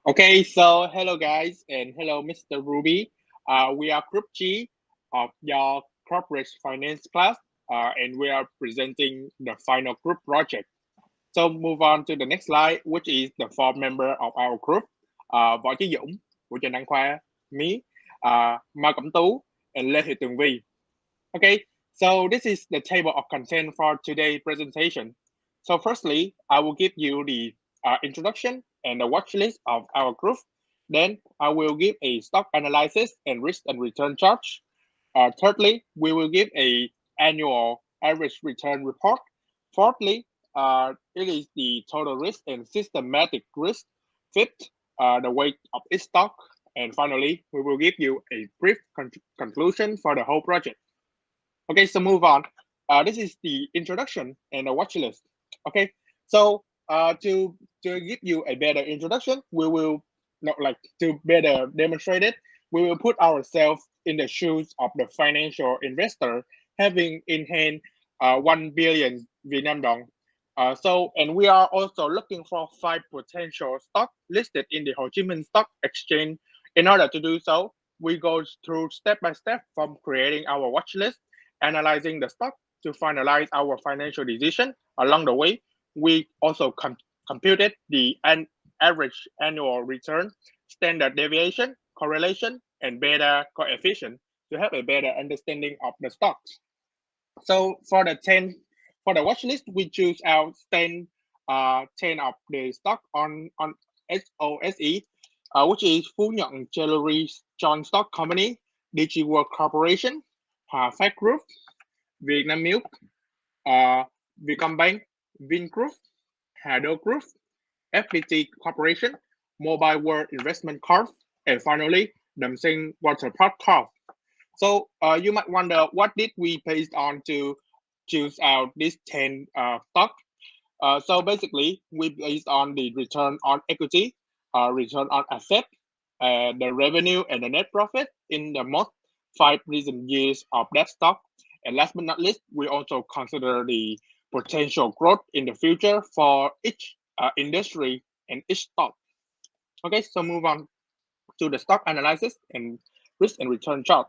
Okay, so hello guys and hello Mr. Ruby. We are Group G of your corporate finance class, and we are presenting the final group project. So move on to the next slide, which is the four member of our group: Võ Chí Dũng, Vũ Trần Đăng Khoa, me, Mai Cẩm Tú, and Lê Thị Tường Vi. Okay, so this is the table of content for today's presentation. So firstly, I will give you the introduction and the watch list of our group. Then I will give a stock analysis and risk and return chart. Thirdly, we will give a annual average return report. Fourthly, it is the total risk and systematic risk. Fifth, the weight of each stock. And finally, we will give you a brief conclusion for the whole project. Okay, so move on. This is the introduction and the watch list. Okay, so to give you a better introduction, we will not like to better demonstrate it. We will put ourselves in the shoes of the financial investor having in hand 1 billion Vietnam dong. And we are also looking for 5 potential stock listed in the Ho Chi Minh Stock Exchange. In order to do so, we go through step by step from creating our watch list, analyzing the stock to finalize our financial decision. Along the way, we also computed the average annual return, standard deviation, correlation, and beta coefficient to have a better understanding of the stocks. So for the watch list, we choose out 10 of the stock on SOSE, which is Phú Nhuận Jewelry Joint Stock Company, DigiWorld Corporation, Hòa Phát Group, Vietnam Milk, Vietcombank, Vingroup, Hà Đô Group, FPT Corporation, Mobile World Investment Corp, and finally, Đầm Sinh Water Park Corp. So you might wonder, what did we based on to choose out these 10 stocks? So basically, we based on the return on equity, return on asset, the revenue and the net profit in the most 5 recent years of that stock. And last but not least, we also consider the potential growth in the future for each industry and each stock. Okay, so move on to the stock analysis and risk and return chart.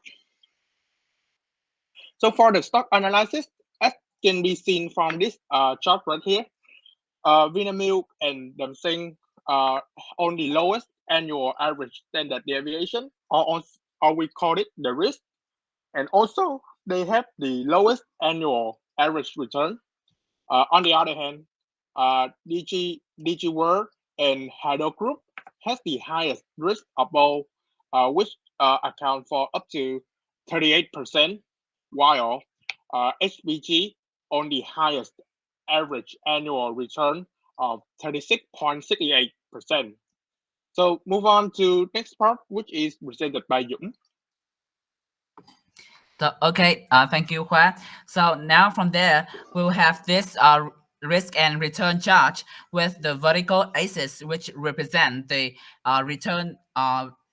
So for the stock analysis, as can be seen from this chart right here, Vinamilk and Đầm Sinh on the lowest annual average standard deviation, or we call it the risk, and also they have the lowest annual average return. On the other hand, DG World and Hà Đô Group has the highest risk of both, which account for up to 38%, while HBG on the highest average annual return of 36.68%. So move on to next part, which is presented by Dũng. So, okay, thank you, Khoa. So now from there, we'll have this risk and return chart with the vertical axis, which represent the return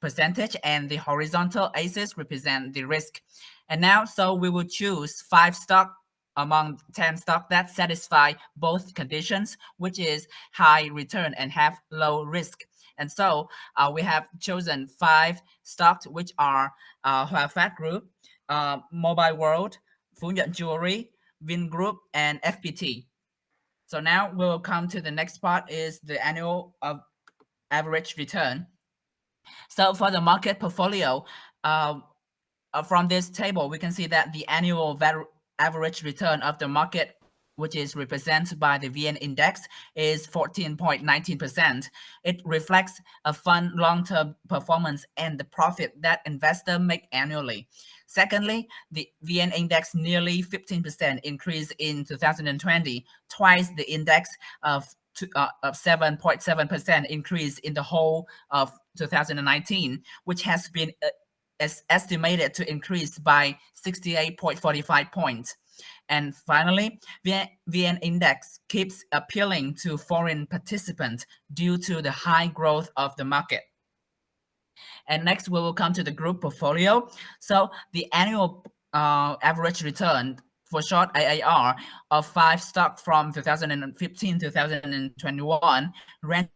percentage, and the horizontal axis represent the risk. And now, so we will choose 5 stock among 10 stock that satisfy both conditions, which is high return and have low risk. And so we have chosen 5 stocks, which are Hòa Phát Group, Mobile World, Phú Nhuận Jewelry, Vingroup, and FPT. So now we'll come to the next part, is the annual average return. So for the market portfolio, from this table, we can see that the annual average return of the market, which is represented by the VN index, is 14.19%. It reflects a fund long-term performance and the profit that investors make annually. Secondly, the VN index nearly 15% increase in 2020, twice the index of 7.7% increase in the whole of 2019, which has been estimated to increase by 68.45 points. And finally, VN index keeps appealing to foreign participants due to the high growth of the market. And next, we will come to the group portfolio. So the annual average return for short AAR of 5 stock from 2015 to 2021 ranged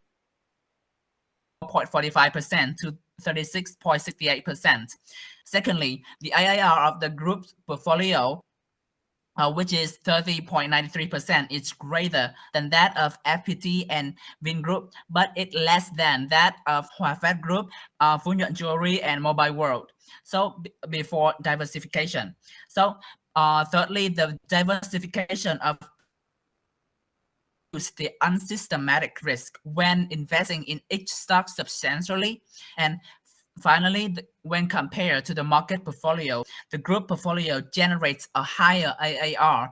0.45% to 36.68%. Secondly, the AAR of the group's portfolio, which is 30.93%, is greater than that of FPT and Vingroup, but it's less than that of Hòa Phát Group, Phú Nhuận Jewelry, and Mobile World. So before diversification. So thirdly, the diversification of the unsystematic risk when investing in each stock substantially. And finally, when compared to the market portfolio, the group portfolio generates a higher AAR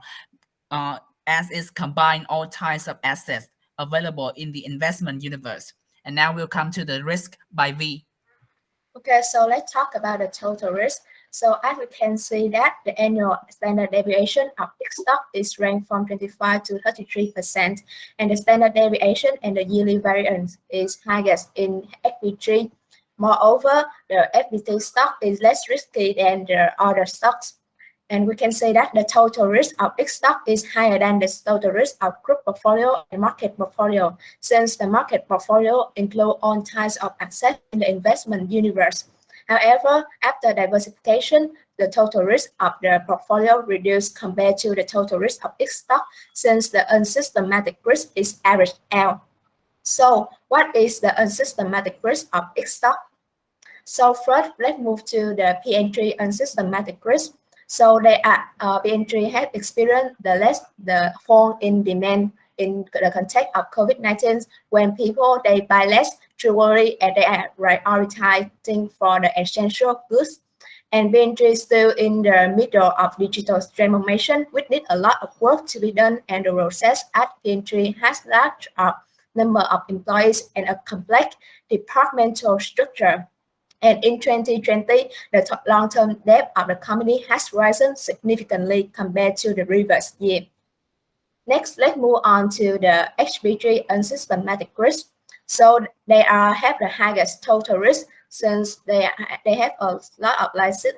as it combines all types of assets available in the investment universe. And now we'll come to the risk by V. Okay, so let's talk about the total risk. So as we can see that the annual standard deviation of each stock is ranked from 25 to 33%, and the standard deviation and the yearly variance is highest in FPT. Moreover, the FPT stock is less risky than the other stocks. And we can say that the total risk of each stock is higher than the total risk of group portfolio and market portfolio, since the market portfolio includes all types of assets in the investment universe. However, after diversification, the total risk of the portfolio reduced compared to the total risk of each stock, since the unsystematic risk is averaged out. So what is the unsystematic risk of each stock? So first, let's move to the PN3 unsystematic risk. So they are PN3 have experienced the fall in demand in the context of COVID-19, when people they buy less jewelry and they are prioritizing for the essential goods. And PN3 still in the middle of digital transformation, which need a lot of work to be done, and the process at PN3 has large number of employees and a complex departmental structure. And in 2020, the long-term debt of the company has risen significantly compared to the previous year. Next, let's move on to the HB3 unsystematic risk. So they have the highest total risk, since they have a lot of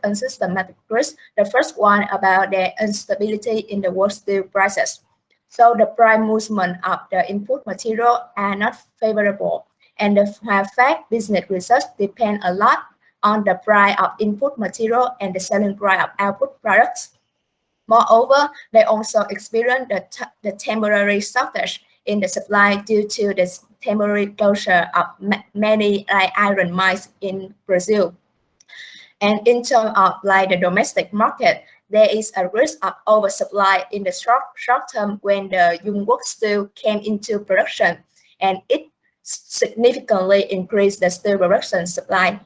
unsystematic risk. The first one about the instability in the world steel prices. So the price movement of the input material are not favorable, and the fact business results depend a lot on the price of input material and the selling price of output products. Moreover, they also experience the temporary shortage in the supply due to the temporary closure of many iron mines in Brazil. And in terms of the domestic market, there is a risk of oversupply in the short term when the Yunguok steel came into production, and it significantly increased the steel production supply.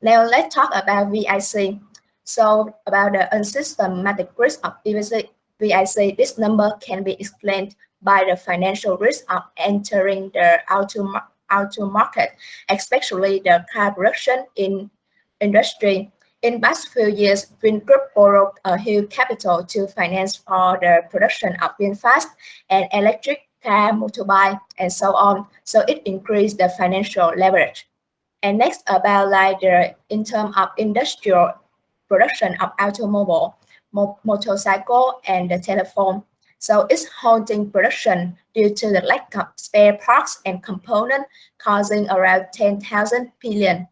Now let's talk about VIC. So about the unsystematic risk of VIC, this number can be explained by the financial risk of entering the auto market, especially the car production in industry. In past few years, Vingroup borrowed a huge capital to finance for the production of VinFast and electric car, motorbike, and so on. So it increased the financial leverage. And next, about in terms of industrial production of automobile, motorcycle, and the telephone. So it's halting production due to the lack of spare parts and components, causing around 10,000 billion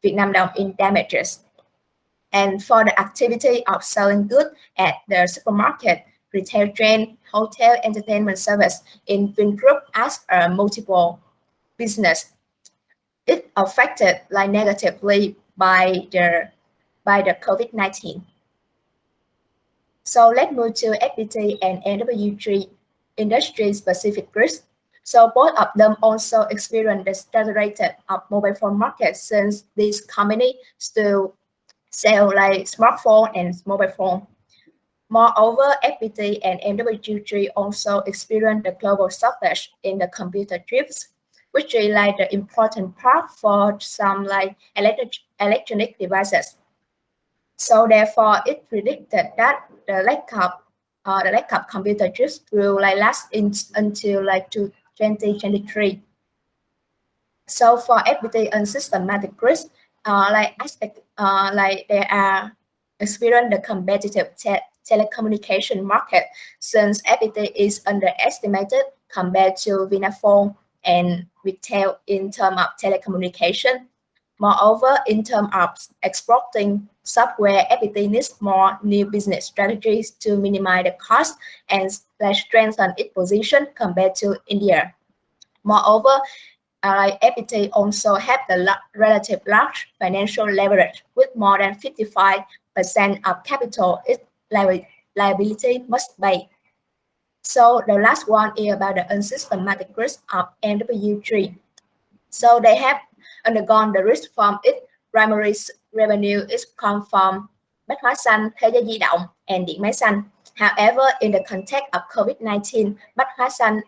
Vietnam dong in damages. And for the activity of selling goods at the supermarket, retail chain, hotel, entertainment service in Vingroup as a multiple business, it affected negatively by the COVID-19. So let's move to FPT and NW3 industry-specific risk. So both of them also experience the saturated of mobile phone market, since this company still sell smartphone and mobile phone. Moreover, FPT and NW3 also experience the global shortage in the computer chips, which is the important part for some electronic devices. So therefore, it predicted that the lack of computer chips will last until 2023. So for FPT unsystematic risk, they are experience the competitive telecommunication market, since equity is underestimated compared to Vinaphone and Viettel in terms of telecommunication. Moreover, in terms of exporting software, FPT needs more new business strategies to minimize the cost and strengthen its position compared to India. Moreover, FPT also have the relative large financial leverage with more than 55% of capital its liability must pay. So the last one is about the unsystematic risk of MWG. So they have undergone the risk from its primary revenue is come from bách hóa xanh, thế giới di động, and điện máy xanh. However, in the context of COVID-19, bách hóa xanh,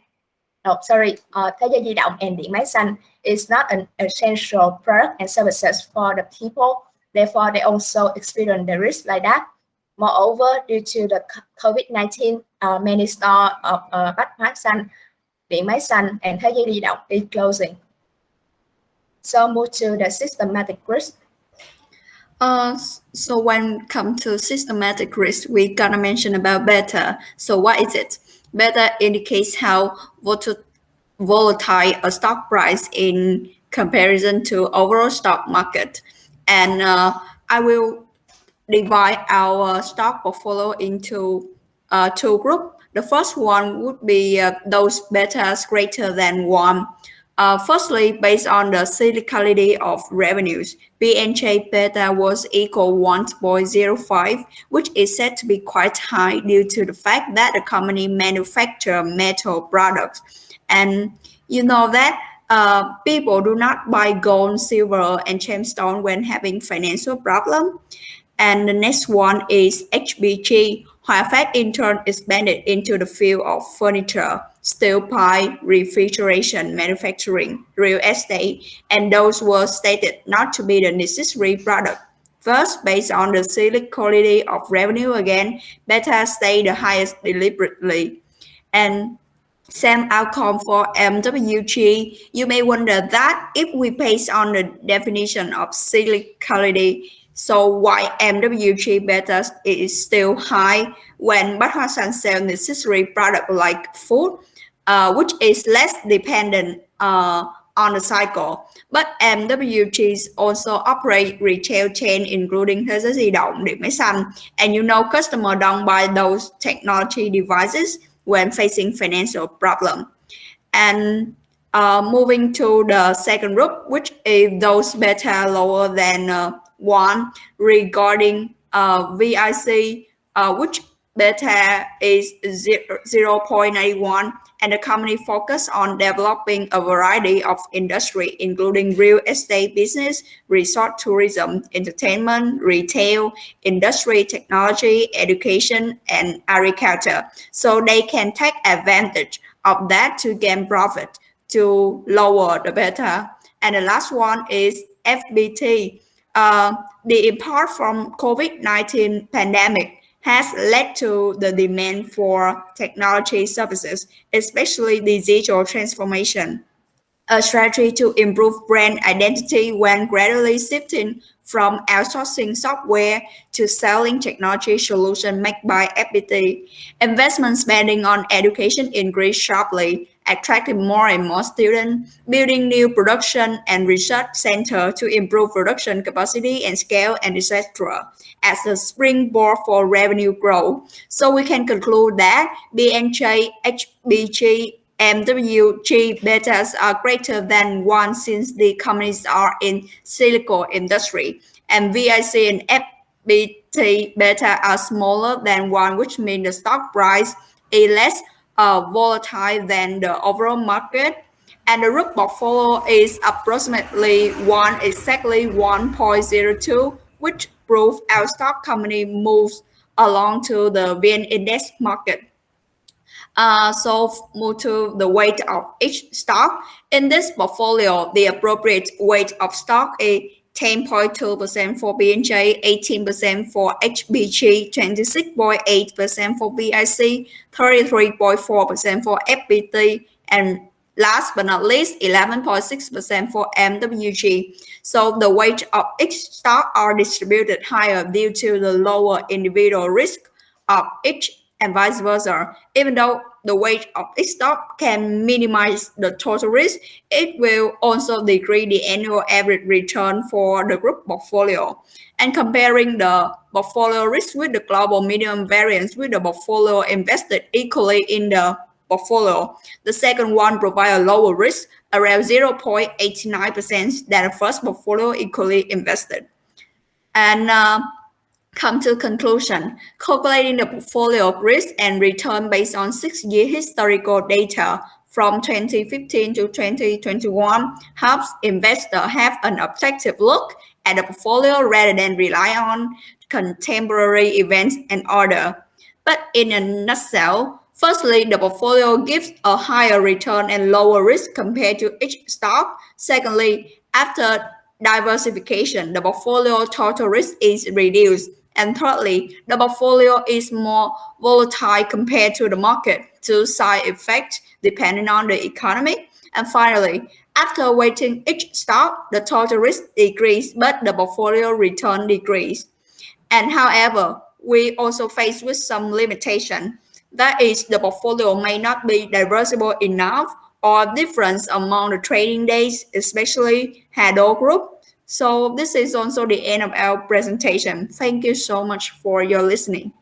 thế giới di động and điện máy xanh is not an essential product and services for the people. Therefore, they also experience the risk like that. Moreover, due to the COVID-19, many stores of bách hóa xanh, điện máy xanh, and thế giới di động is closing. So move to the systematic risk. So when it comes to systematic risk, we gotta mention about beta. So what is it? Beta indicates how volatile a stock price in comparison to overall stock market. And I will divide our stock portfolio into two groups. The first one would be those betas greater than 1. Firstly, based on the cyclicality of revenues, BNJ beta was equal 1.05, which is said to be quite high due to the fact that the company manufactures metal products. And you know that people do not buy gold, silver, and gemstone when having financial problem. And the next one is HBG, Hòa in turn expanded into the field of furniture, steel pipe, refrigeration, manufacturing, real estate, and those were stated not to be the necessary product. First, based on the cyclicality of revenue again, beta stayed the highest deliberately. And same outcome for MWG. You may wonder that if we base on the definition of cyclicality, so why MWG beta is still high when Bách Hóa Xanh sells necessary product like food, which is less dependent on the cycle. But MWGs also operate retail chain including Thế giới di động, điện máy xanh, and you know customer don't buy those technology devices when facing financial problem. And moving to the second group, which is those beta lower than 1 regarding VIC, which beta is 0.81, and the company focus on developing a variety of industry, including real estate business, resort tourism, entertainment, retail, industry, technology, education, and agriculture. So they can take advantage of that to gain profit, to lower the beta. And the last one is FBT. The impact from COVID-19 pandemic has led to the demand for technology services, especially digital transformation, a strategy to improve brand identity when gradually shifting from outsourcing software to selling technology solutions made by FPT. Investment spending on education increased sharply, attracting more and more students, building new production and research centers to improve production capacity and scale, and etc. as a springboard for revenue growth. So we can conclude that BNJ, HBG, MWG betas are greater than 1 since the companies are in cyclical industry, and VIC and FBT beta are smaller than 1, which means the stock price is less volatile than the overall market, and the group portfolio is approximately exactly 1.02, which proves our stock company moves along to the VN Index market. So move to the weight of each stock. In this portfolio, the appropriate weight of stock is 10.2% for BNJ, 18% for HBG, 26.8% for VIC, 33.4% for FPT, and last but not least, 11.6% for MWG. So the weight of each stock are distributed higher due to the lower individual risk of each and vice versa. Even though the weight of each stock can minimize the total risk, it will also decrease the annual average return for the group portfolio. And comparing the portfolio risk with the global minimum variance with the portfolio invested equally in the portfolio, the second one provides a lower risk, around 0.89% than the first portfolio equally invested. And come to conclusion, calculating the portfolio risk and return based on 6-year historical data from 2015 to 2021 helps investors have an objective look at the portfolio rather than rely on contemporary events and order. But in a nutshell, firstly, the portfolio gives a higher return and lower risk compared to each stock. Secondly, after diversification, the portfolio total risk is reduced. And thirdly, the portfolio is more volatile compared to the market due to side effects depending on the economy. And finally, after weighting each stock, the total risk decreased, but the portfolio return decreased. And however, we also face with some limitation. That is, the portfolio may not be diversifiable enough or difference among the trading days, especially Haddo Group. So this is also the end of our presentation. Thank you so much for your listening.